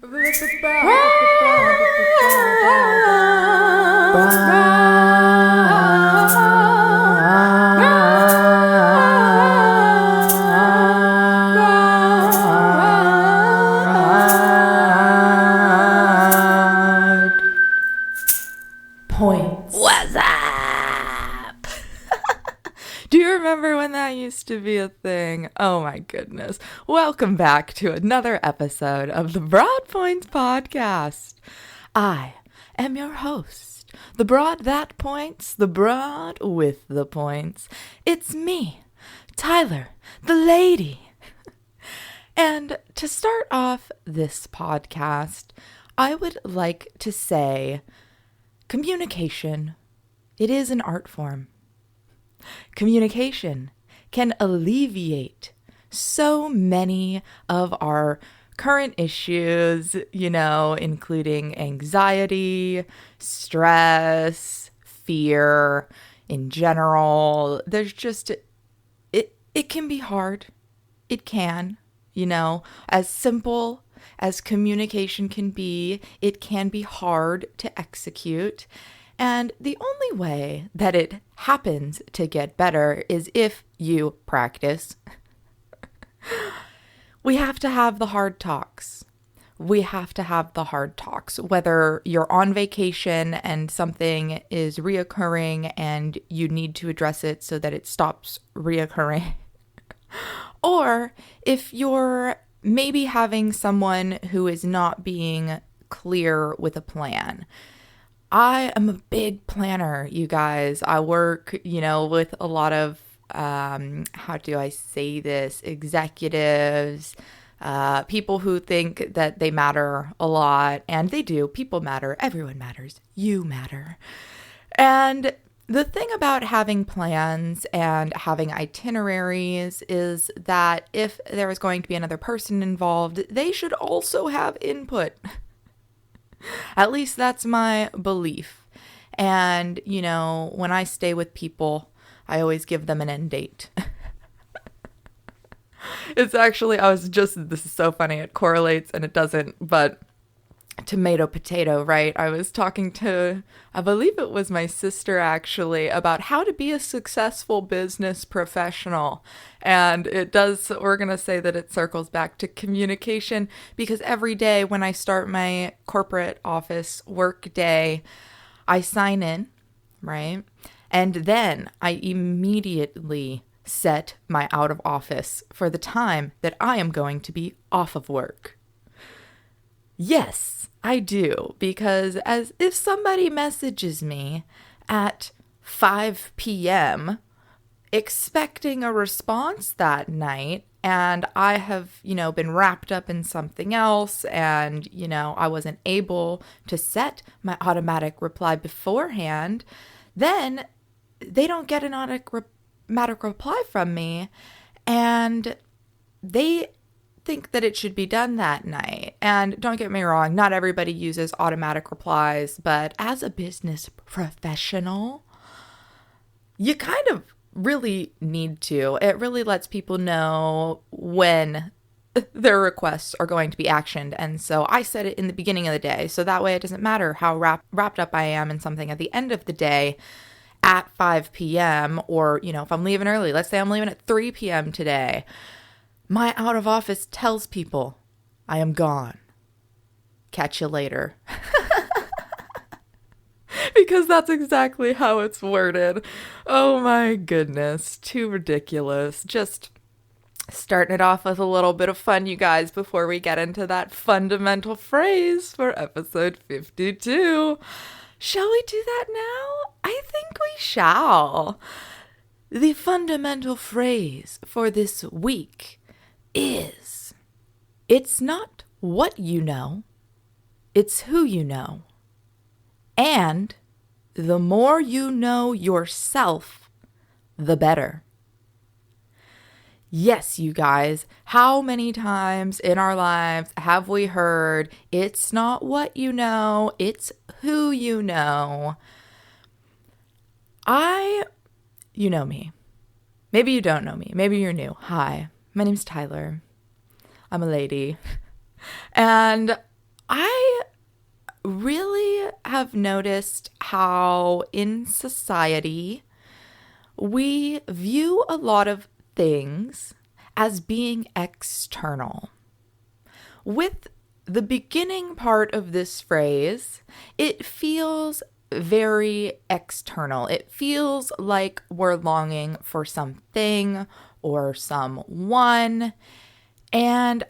Points. What's up? Do you remember when that used to be a thing? Oh my goodness. Welcome back to another episode of the Broad Points Podcast. I am your host, the broad that points, the broad with the points. It's me, Tyler, the lady. And to start off this podcast, I would like to say communication, it is an art form. Communication can alleviate so many of our current issues, including anxiety, stress, fear in general. There's just, it can be hard. It can, as simple as communication can be, it can be hard to execute. And the only way that it happens to get better is if you practice. We have to have the hard talks. Whether you're on vacation and something is reoccurring and you need to address it so that it stops reoccurring. Or if you're maybe having someone who is not being clear with a plan. I am a big planner, you guys. I work, with a lot of, how do I say this, executives, people who think that they matter a lot, and they do. People matter. Everyone matters. You matter. And the thing about having plans and having itineraries is that if there is going to be another person involved, they should also have input. At least that's my belief. And, when I stay with people, I always give them an end date. It's actually, this is so funny. It correlates and it doesn't, but tomato, potato, right? I was talking to, I believe it was my sister actually, about how to be a successful business professional. And we're going to say that it circles back to communication, because every day when I start my corporate office work day, I sign in, right? And then I immediately set my out of office for the time that I am going to be off of work. Yes, I do, because as if somebody messages me at 5 p.m. expecting a response that night, and I have, been wrapped up in something else, and, I wasn't able to set my automatic reply beforehand, then they don't get an automatic reply from me, and they think that it should be done that night. And don't get me wrong, not everybody uses automatic replies, but as a business professional, you kind of really need to. It really lets people know when their requests are going to be actioned. And so I set it in the beginning of the day, so that way it doesn't matter how wrapped up I am in something at the end of the day at 5 p.m. or, if I'm leaving early, let's say I'm leaving at 3 p.m. today. My out of office tells people, I am gone. Catch you later. Because that's exactly how it's worded. Oh my goodness, too ridiculous. Just starting it off with a little bit of fun, you guys, before we get into that fundamental phrase for episode 52. Shall we do that now? I think we shall. The fundamental phrase for this week is, it's not what you know, it's who you know. And the more you know yourself, the better. Yes, you guys, how many times in our lives have we heard, it's not what you know, it's who you know? You know me. Maybe you don't know me. Maybe you're new. Hi, my name's Tyler. I'm a lady. And I really have noticed how in society we view a lot of things as being external. With the beginning part of this phrase, it feels very external. It feels like we're longing for something or someone. And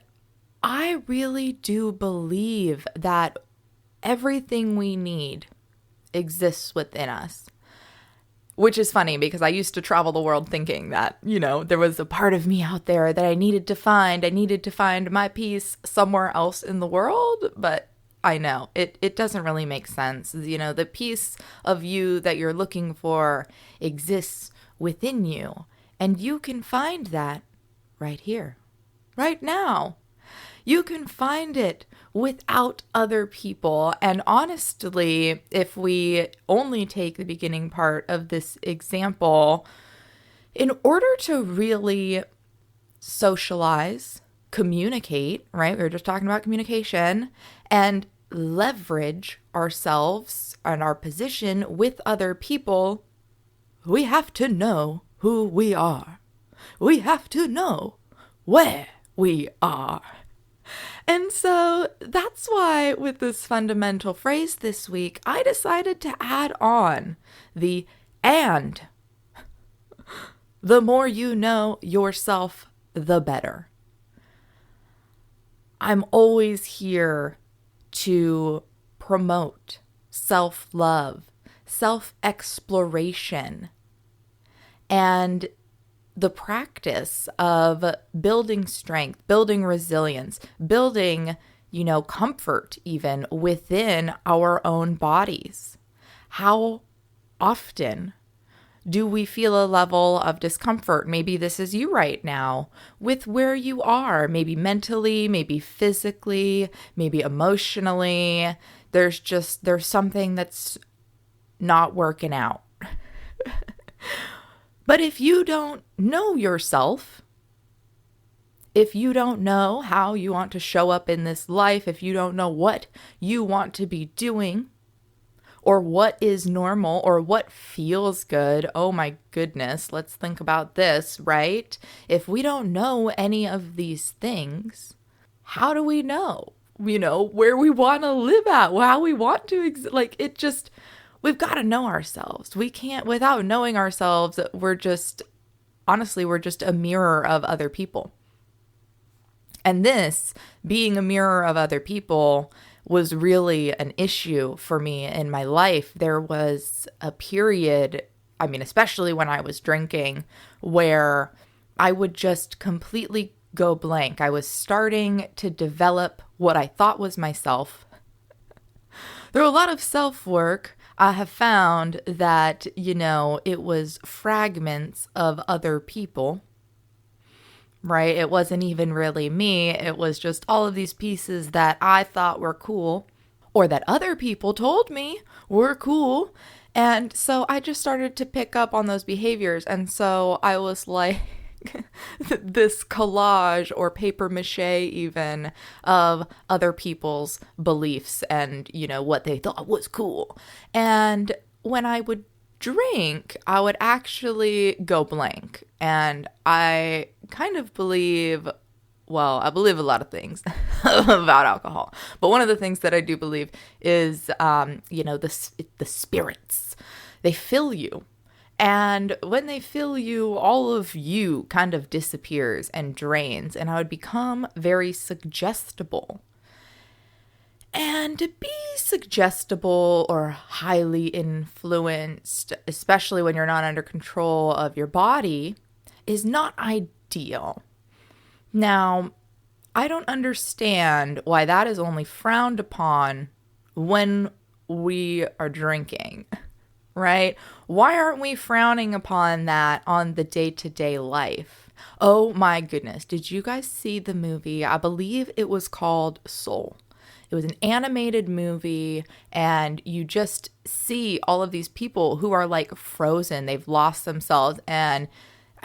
I really do believe that everything we need exists within us. Which is funny because I used to travel the world thinking that, there was a part of me out there that I needed to find. I needed to find my peace somewhere else in the world. But I know it doesn't really make sense. The piece of you that you're looking for exists within you. And you can find that right here, right now. You can find it without other people. And honestly, if we only take the beginning part of this example, in order to really socialize, communicate, right? We were just talking about communication, and leverage ourselves and our position with other people, we have to know who we are. We have to know where we are. And so that's why with this fundamental phrase this week, I decided to add on the and. The more you know yourself, the better. I'm always here to promote self-love, self-exploration, and the practice of building strength, building resilience, building, comfort even within our own bodies. How often do we feel a level of discomfort? Maybe this is you right now with where you are, maybe mentally, maybe physically, maybe emotionally. There's something that's not working out. But if you don't know yourself, if you don't know how you want to show up in this life, if you don't know what you want to be doing, or what is normal, or what feels good, oh my goodness, let's think about this, right? If we don't know any of these things, how do we know, where we want to live at, how we want to we've got to know ourselves. We can't, without knowing ourselves, we're just a mirror of other people. And this, being a mirror of other people, was really an issue for me in my life. There was a period, especially when I was drinking, where I would just completely go blank. I was starting to develop what I thought was myself. There were a lot of self-work. I have found that, it was fragments of other people, right? It wasn't even really me. It was just all of these pieces that I thought were cool or that other people told me were cool. And so I just started to pick up on those behaviors. And so I was like this collage or paper mache even of other people's beliefs and, what they thought was cool. And when I would drink, I would actually go blank. And I kind of believe, I believe a lot of things about alcohol. But one of the things that I do believe is, the spirits. They fill you. And when they fill you, all of you kind of disappears and drains. And I would become very suggestible. And to be suggestible or highly influenced, especially when you're not under control of your body, is not ideal. Now, I don't understand why that is only frowned upon when we are drinking, right? Why aren't we frowning upon that on the day-to-day life? Oh my goodness. Did you guys see the movie? I believe it was called Soul. It was an animated movie, and you just see all of these people who are like frozen. They've lost themselves. And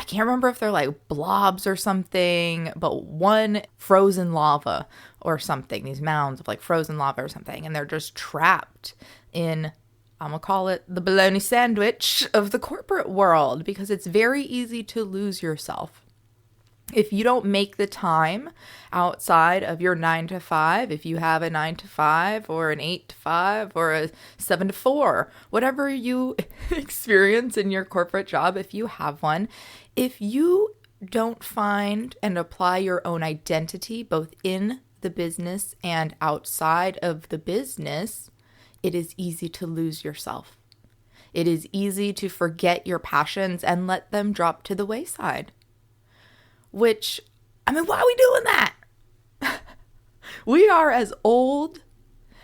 I can't remember if they're like blobs or something, but one frozen lava or something, these mounds of like frozen lava or something, and they're just trapped in, I'm going to call it the bologna sandwich of the corporate world, because it's very easy to lose yourself. If you don't make the time outside of your 9 to 5, if you have a 9 to 5 or an 8 to 5 or a 7 to 4, whatever you experience in your corporate job, if you have one, if you don't find and apply your own identity both in the business and outside of the business, it is easy to lose yourself. It is easy to forget your passions and let them drop to the wayside. Which, I mean, why are we doing that? We are as old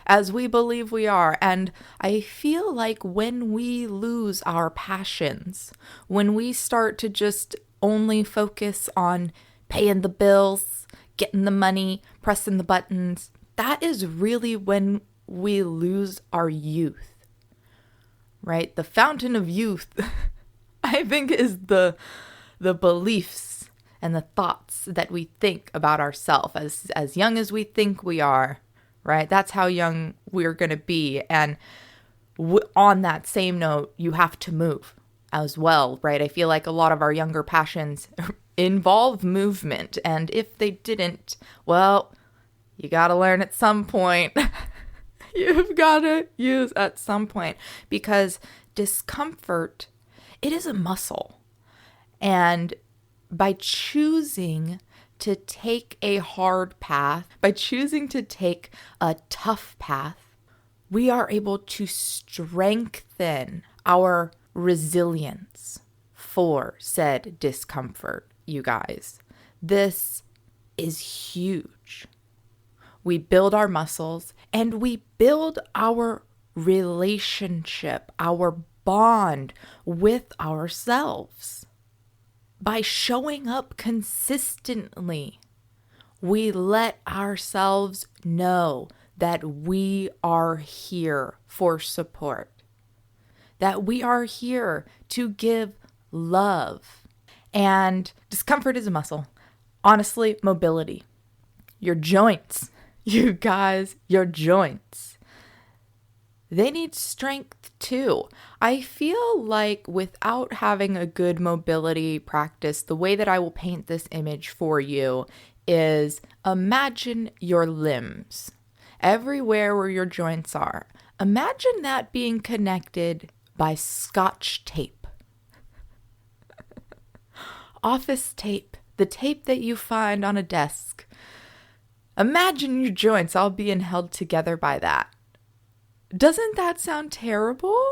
as we believe we are. And I feel like when we lose our passions, when we start to just only focus on paying the bills, getting the money, pressing the buttons, that is really when we lose our youth, right? The fountain of youth, I think, is the beliefs and the thoughts that we think about ourselves as young as we think we are, right? That's how young we're going to be. And on that same note, you have to move as well, right? I feel like a lot of our younger passions involve movement. And if they didn't, well, you got to learn at some point. You've got to use at some point, because discomfort, it is a muscle. And by choosing to take a hard path, by choosing to take a tough path, we are able to strengthen our resilience for said discomfort, you guys. This is huge. We build our muscles and we build our relationship, our bond with ourselves. By showing up consistently, we let ourselves know that we are here for support, that we are here to give love. And discomfort is a muscle. Honestly, mobility. Your joints, you guys, your joints. They need strength too. I feel like without having a good mobility practice, the way that I will paint this image for you is imagine your limbs. Everywhere where your joints are. Imagine that being connected by Scotch tape. Office tape, the tape that you find on a desk. Imagine your joints all being held together by that. Doesn't that sound terrible?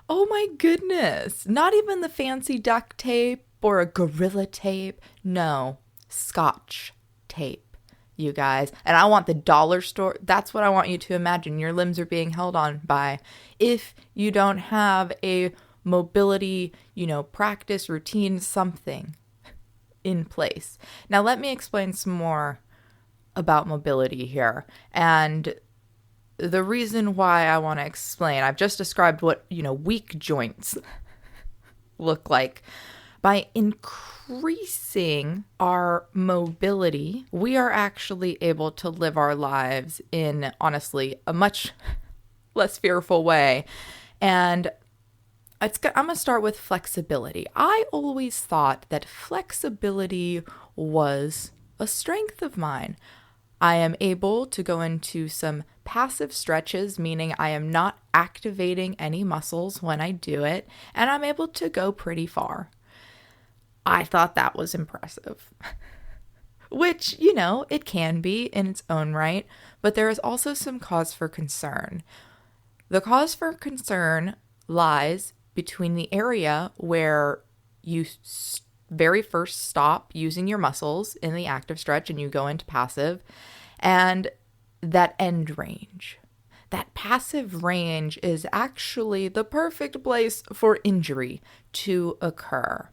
Oh my goodness. Not even the fancy duct tape or a Gorilla tape. No, Scotch tape, you guys. And I want the dollar store. That's what I want you to imagine your limbs are being held on by. If you don't have a mobility, practice, routine, something in place. Now, let me explain some more about mobility here. And the reason why I want to explain, I've just described what, weak joints look like. By increasing our mobility, we are actually able to live our lives in, honestly, a much less fearful way. And I'm going to start with flexibility. I always thought that flexibility was a strength of mine. I am able to go into some passive stretches, meaning I am not activating any muscles when I do it, and I'm able to go pretty far. I thought that was impressive, which, it can be in its own right, but there is also some cause for concern. The cause for concern lies between the area where you very first stop using your muscles in the active stretch and you go into passive, and that end range. That passive range is actually the perfect place for injury to occur.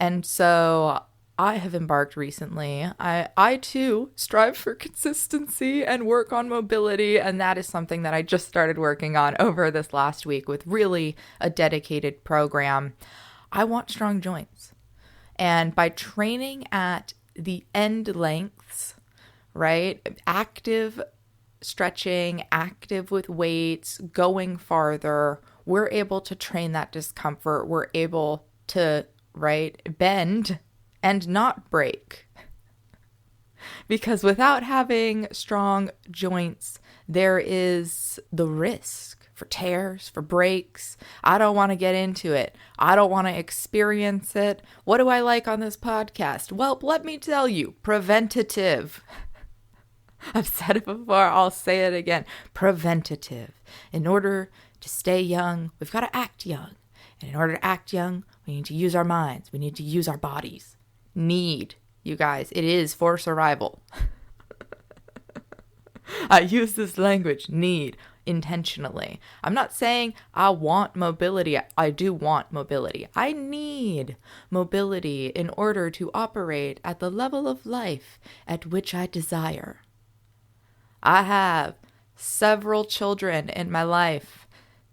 And so I have embarked recently. I too strive for consistency and work on mobility, and that is something that I just started working on over this last week with really a dedicated program. I want strong joints. And by training at the end lengths, right? Active stretching, active with weights, going farther, we're able to train that discomfort. We're able to, right, bend and not break. Because without having strong joints, there is the risk for tears, for breaks. I don't want to get into it. I don't want to experience it. What do I like on this podcast? Well, let me tell you, preventative. I've said it before, I'll say it again. Preventative. In order to stay young, we've got to act young. And in order to act young, we need to use our minds. We need to use our bodies. Need, you guys. It is for survival. I use this language, need, intentionally. I'm not saying I want mobility. I do want mobility. I need mobility in order to operate at the level of life at which I desire. I have several children in my life.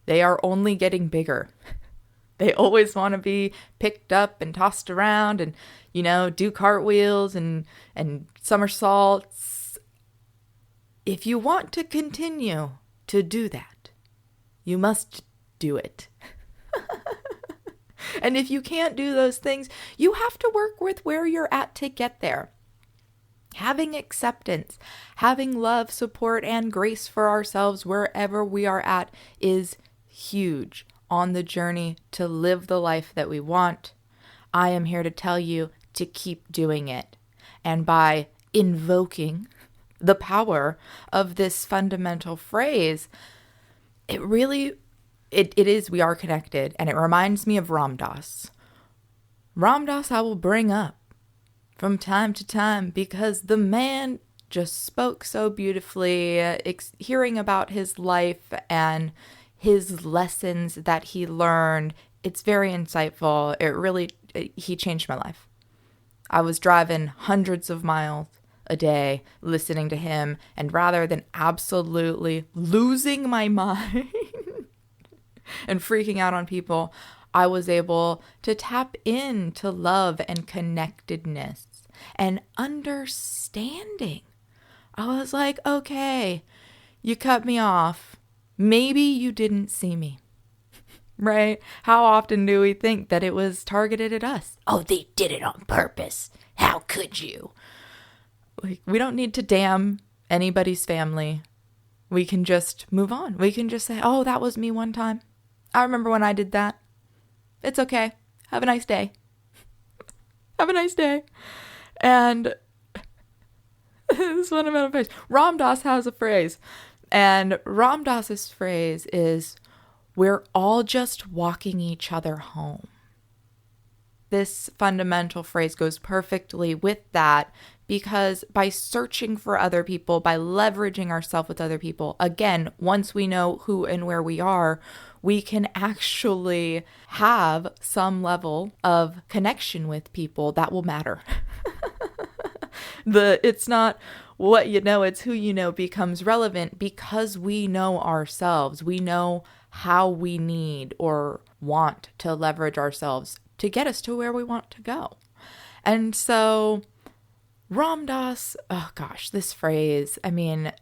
They are only getting bigger. They always want to be picked up and tossed around and, do cartwheels and somersaults. If you want to continue to do that, you must do it. And if you can't do those things, you have to work with where you're at to get there. Having acceptance, having love, support, and grace for ourselves wherever we are at is huge on the journey to live the life that we want. I am here to tell you to keep doing it. And by invoking the power of this fundamental phrase, it is we are connected. And it reminds me of Ram Dass. Ram Dass I will bring up from time to time because the man just spoke so beautifully, hearing about his life and his lessons that he learned. It's very insightful. He changed my life. I was driving hundreds of miles a day listening to him, and rather than absolutely losing my mind and freaking out on people, I was able to tap into love and connectedness and understanding. I was like, okay, you cut me off. Maybe you didn't see me, right? How often do we think that it was targeted at us? Oh, they did it on purpose. How could you? Like, we don't need to damn anybody's family. We can just move on. We can just say, oh, that was me one time. I remember when I did that. It's okay. Have a nice day. Have a nice day. And this is one of my favorite. Ram Dass has a phrase. And Ram Dass's phrase is, we're all just walking each other home. This fundamental phrase goes perfectly with that because by searching for other people, by leveraging ourselves with other people, again, once we know who and where we are, we can actually have some level of connection with people that will matter. It's not what you know, it's who you know becomes relevant because we know ourselves. We know how we need or want to leverage ourselves to get us to where we want to go. And so Ram Dass, oh gosh, this phrase, we're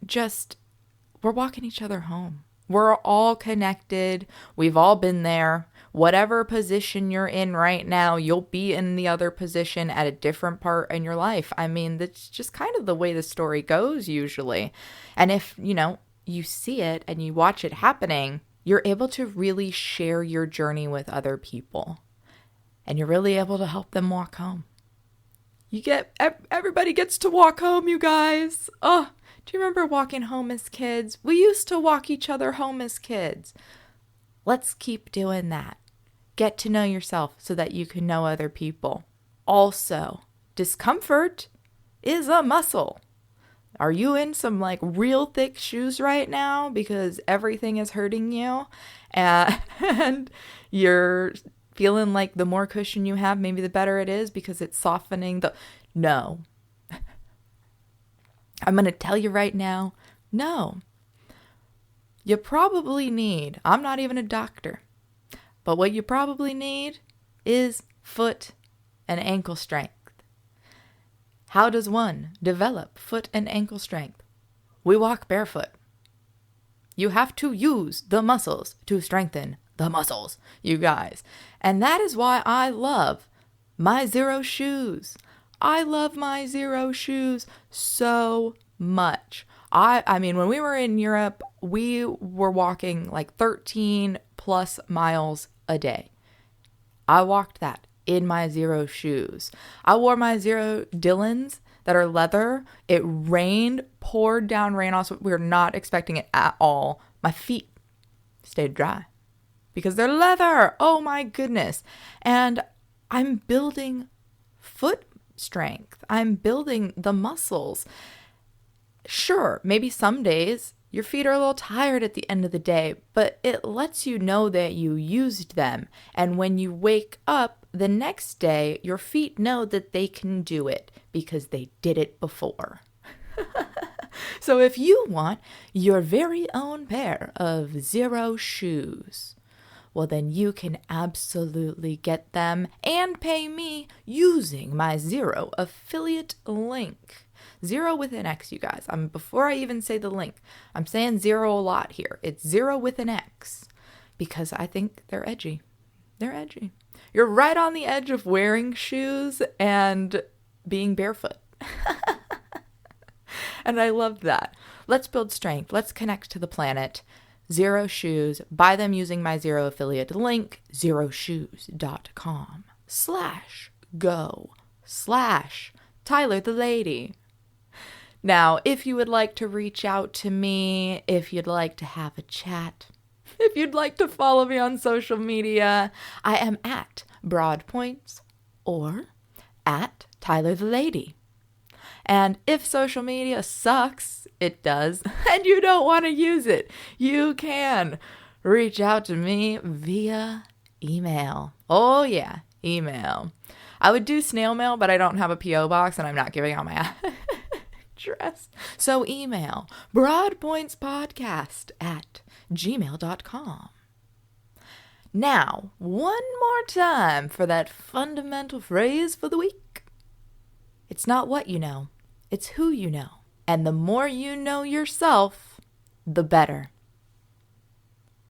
walking each other home. We're all connected. We've all been there. Whatever position you're in right now, you'll be in the other position at a different part in your life. That's just kind of the way the story goes usually. And if, you see it and you watch it happening, you're able to really share your journey with other people. And you're really able to help them walk home. Everybody gets to walk home, you guys. Oh, do you remember walking home as kids? We used to walk each other home as kids. Let's keep doing that. Get to know yourself so that you can know other people. Also, discomfort is a muscle. Are you in some real thick shoes right now because everything is hurting you and you're feeling like the more cushion you have, maybe the better it is because it's softening No. I'm going to tell you right now, no. You probably need, I'm not even a doctor, but what you probably need is foot and ankle strength. How does one develop foot and ankle strength? We walk barefoot. You have to use the muscles to strengthen the muscles, you guys. And that is why I love my Xero shoes. I love my Xero shoes so much. I mean, when we were in Europe, we were walking like 13 plus miles a day. I walked that in my Xero shoes. I wore my Xero Dylans that are leather. It rained, poured down rain. Also, we were not expecting it at all. My feet stayed dry because they're leather. Oh my goodness. And I'm building foot strength. I'm building the muscles. Sure, maybe some days your feet are a little tired at the end of the day, but it lets you know that you used them. And when you wake up the next day, your feet know that they can do it because they did it before. So if you want your very own pair of Xero shoes, well, then you can absolutely get them and pay me using my Xero affiliate link. Xero with an X, you guys. Before I even say the link, I'm saying Xero a lot here. It's Xero with an X because I think they're edgy. They're edgy. You're right on the edge of wearing shoes and being barefoot. And I love that. Let's build strength. Let's connect to the planet. Xero shoes. Buy them using my Xero affiliate link, xeroshoes.com/go/Tyler the Lady. Now, if you would like to reach out to me, if you'd like to have a chat, if you'd like to follow me on social media, I am at Broadpoints or at Tyler the Lady. And if social media sucks, it does, and you don't want to use it, you can reach out to me via email. Oh yeah, email. I would do snail mail, but I don't have a P.O. box and I'm not giving out my address. So email broadpointspodcast@gmail.com. Now, one more time for that fundamental phrase for the week. It's not what you know, it's who you know. And the more you know yourself, the better.